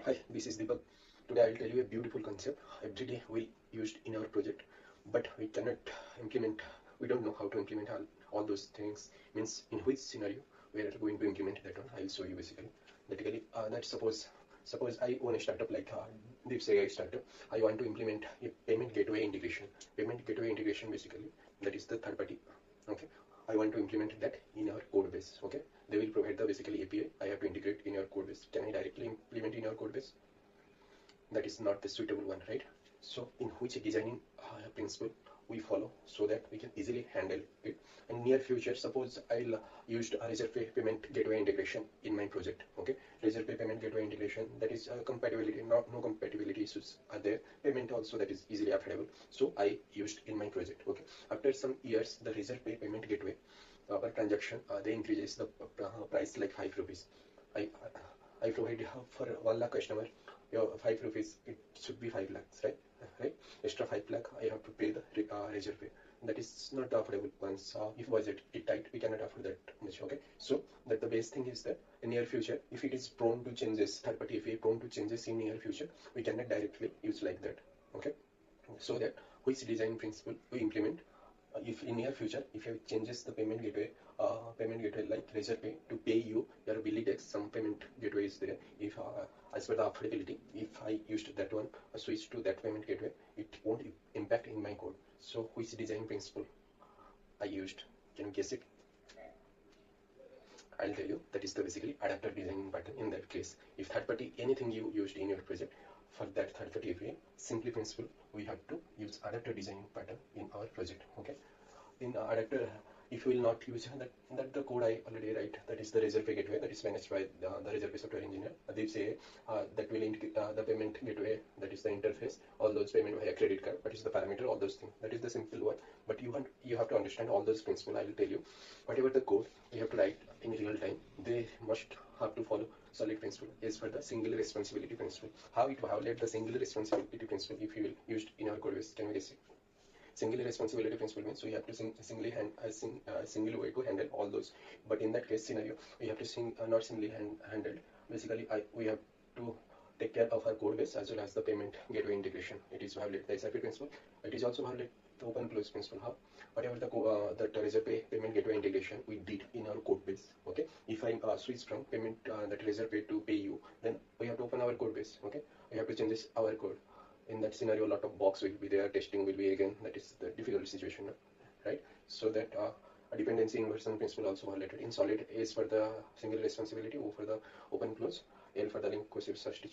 Hi, this is Deepak. Today I will tell you a beautiful concept. Every day we used in our project, but we cannot implement. We don't know how to implement all those things. Means in which scenario we are going to implement that one. I will show you basically. That suppose I own a startup like Deep's AI startup. I want to implement a payment gateway integration. Payment gateway integration basically that is the third party. Okay, I want to implement that in our code base. Okay, they will provide the basically API. I have to integrate in your code base. Can I directly implement in your code base? That is not the suitable one, right? So in which designing principle we follow so that we can easily handle it. In near future, suppose I'll used a Razorpay payment gateway integration in my project. Okay, Razorpay payment gateway integration, that is compatibility, no compatibility issues are there. Payment also that is easily affordable. So I used in my project. Okay, after some years, the Razorpay payment gateway per transaction they increases the price like 5 rupees. I I provide for 1 lakh customer your 5 rupees, it should be 5 lakhs, right? Right? Extra 5 lakh I have to pay the Razorpay. That is not the affordable once. If budget it tight, we cannot afford that much. Okay, so that the best thing is that in near future, if it is prone to changes, third party if prone to changes in near future, we cannot directly use like that. Okay, so that which design principle we implement if in near future if you changes the payment gateway like Razorpay to pay you your billing tax, some payment gateway is there. If as per the affordability, if I used that one, switch to that payment gateway, it won't impact in my code. So which design principle I used? Can you guess it? I'll tell you, that is the basically adapter designing pattern. In that case, if third party anything you used in your project, for that third party API, simply principle we have to use adapter designing pattern in our project. Okay, in adapter, if you will not use that the code I already write, that is the Razorpay gateway that is managed by the Razorpay software engineer. They say that will integrate the payment gateway, that is the interface, all those payment via credit card, that is the parameter, all those things. That is the simple one. But you have to understand all those principles. I will tell you. Whatever the code you have to write in real time, they must have to follow solid principle as per the single responsibility principle. How it violate the single responsibility principle if you will used in our code base? Can we guess it? Single responsibility principle means we have to single way to handle all those. But in that case scenario, we have to not singly handled. Basically, we have to take care of our code base as well as the payment gateway integration. It is violate the SRP principle. It is also violate the open close principle. How? Whatever the Razorpay payment gateway integration we did in our code base. Okay. If I switch from payment that Razorpay to pay you, then we have to open our code base. Okay. We have to change our code. In that scenario, a lot of bugs will be there, testing will be again, that is the difficult situation, right? So that a dependency inversion principle also violated. In solid, A is for the single responsibility, O for the open close, L for the link cohesive substitution.